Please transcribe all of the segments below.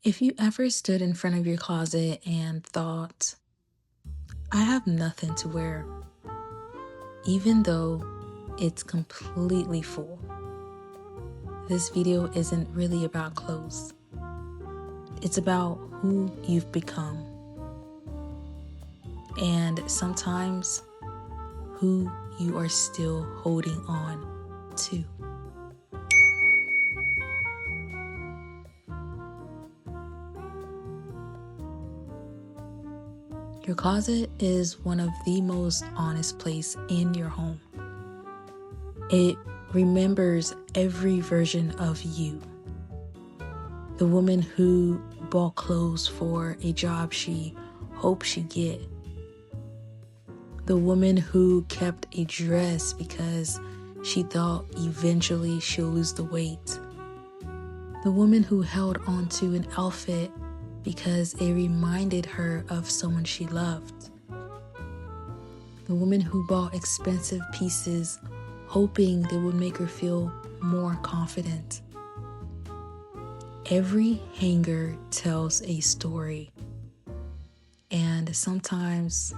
If you ever stood in front of your closet and thought, I have nothing to wear, even though it's completely full, this video isn't really about clothes. It's about who you've become. And sometimes who you are still holding on to. Your closet is one of the most honest places in your home. It remembers every version of you. The woman who bought clothes for a job she hoped she'd get. The woman who kept a dress because she thought eventually she'll lose the weight. The woman who held onto an outfit because it reminded her of someone she loved. The woman who bought expensive pieces hoping they would make her feel more confident. Every hanger tells a story, and sometimes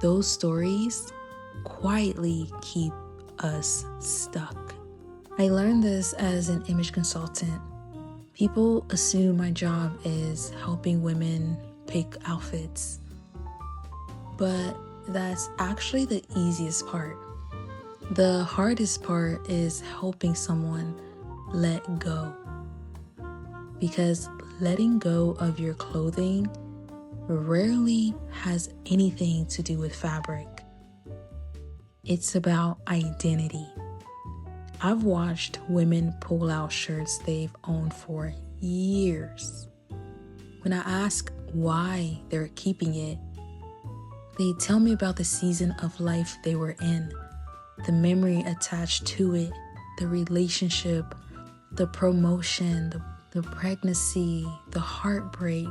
those stories quietly keep us stuck. I learned this as an image consultant. People assume my job is helping women pick outfits, but that's actually the easiest part. The hardest part is helping someone let go. Because letting go of your clothing rarely has anything to do with fabric. It's about identity. I've watched women pull out shirts they've owned for years. When I ask why they're keeping it, they tell me about the season of life they were in, the memory attached to it, the relationship, the promotion, the pregnancy, the heartbreak,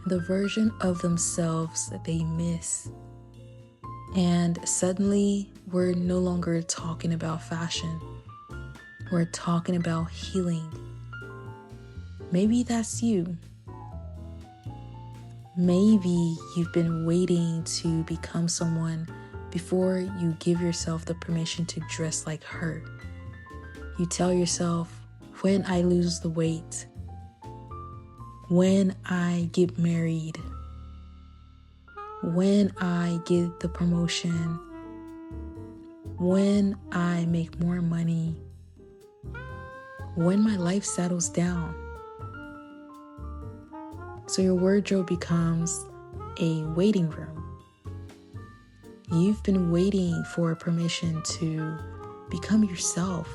the version of themselves that they miss. And suddenly, we're no longer talking about fashion. We're talking about healing. Maybe that's you. Maybe you've been waiting to become someone before you give yourself the permission to dress like her. You tell yourself, when I lose the weight, when I get married, when I get the promotion, when I make more money, when my life settles down. So your wardrobe becomes a waiting room. You've been waiting for permission to become yourself.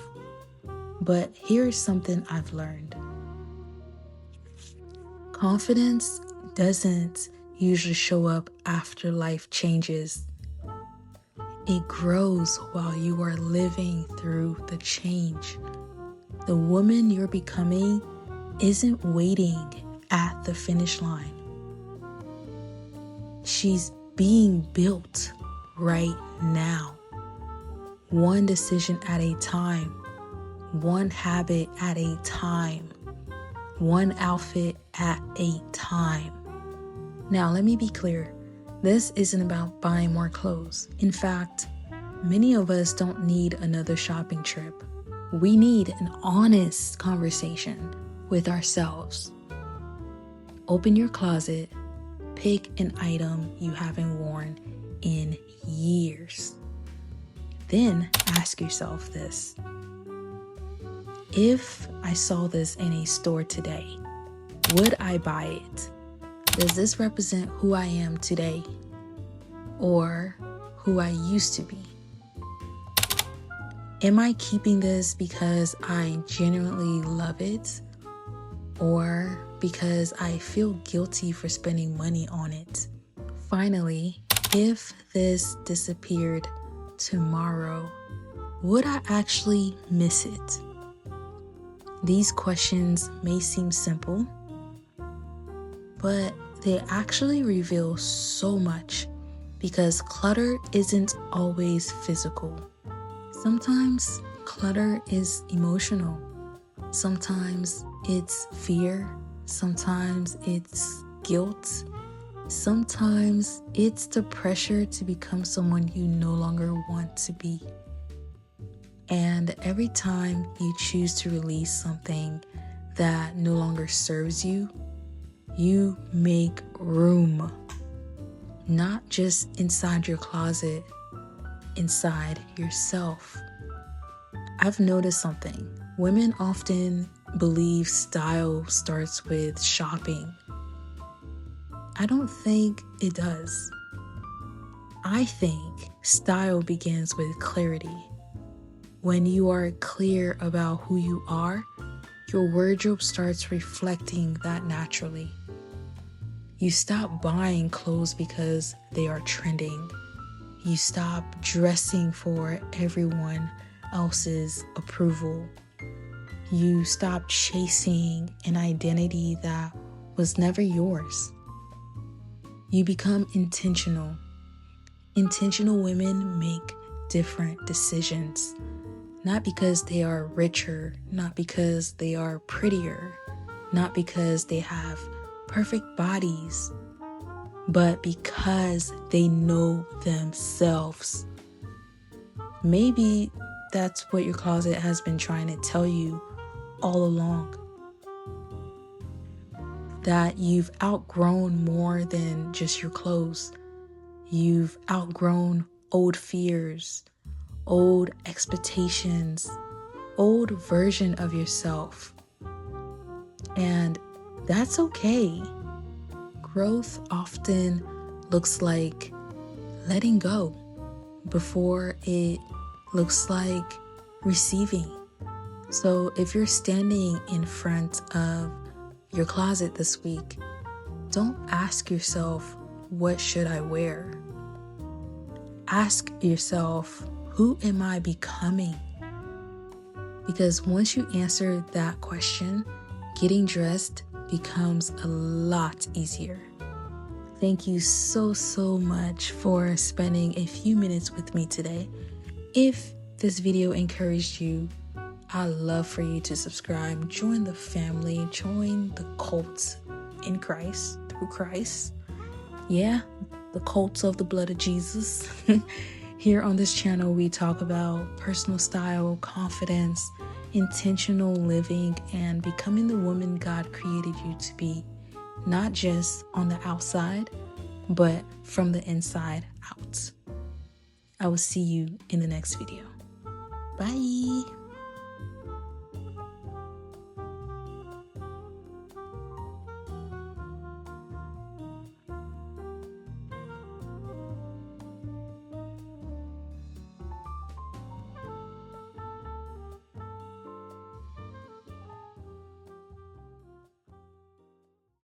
But here's something I've learned. Confidence doesn't usually show up after life changes. It grows while you are living through the change. The woman you're becoming isn't waiting at the finish line. She's being built right now. One decision at a time. One habit at a time. One outfit at a time. Now, let me be clear. This isn't about buying more clothes. In fact, many of us don't need another shopping trip. We need an honest conversation with ourselves. Open your closet, pick an item you haven't worn in years. Then ask yourself this. If I saw this in a store today, would I buy it? Does this represent who I am today or who I used to be? Am I keeping this because I genuinely love it or because I feel guilty for spending money on it? Finally, if this disappeared tomorrow, would I actually miss it? These questions may seem simple, but they actually reveal so much because clutter isn't always physical. Sometimes clutter is emotional. Sometimes it's fear. Sometimes it's guilt. Sometimes it's the pressure to become someone you no longer want to be. And every time you choose to release something that no longer serves you, you make room. Not just inside your closet, inside yourself. I've noticed something. Women often believe style starts with shopping. I don't think it does. I think style begins with clarity. When you are clear about who you are, your wardrobe starts reflecting that naturally. You stop buying clothes because they are trending. You stop dressing for everyone else's approval. You stop chasing an identity that was never yours. You become intentional. Intentional women make different decisions, not because they are richer, not because they are prettier, not because they have perfect bodies, but because they know themselves. Maybe that's what your closet has been trying to tell you all along. That you've outgrown more than just your clothes. You've outgrown old fears, old expectations, old version of yourself. And that's okay. Growth often looks like letting go before it looks like receiving. So if you're standing in front of your closet this week, don't ask yourself, what should I wear? Ask yourself, who am I becoming? Because once you answer that question, getting dressed becomes a lot easier. Thank you so much for spending a few minutes with me today. If this video encouraged you, I'd love for you to subscribe, join the family, join the cult in Christ, through Christ. Yeah, the cult of the blood of Jesus. Here on this channel, we talk about personal style, confidence, intentional living, and becoming the woman God created you to be, not just on the outside, but from the inside out. I will see you in the next video. Bye.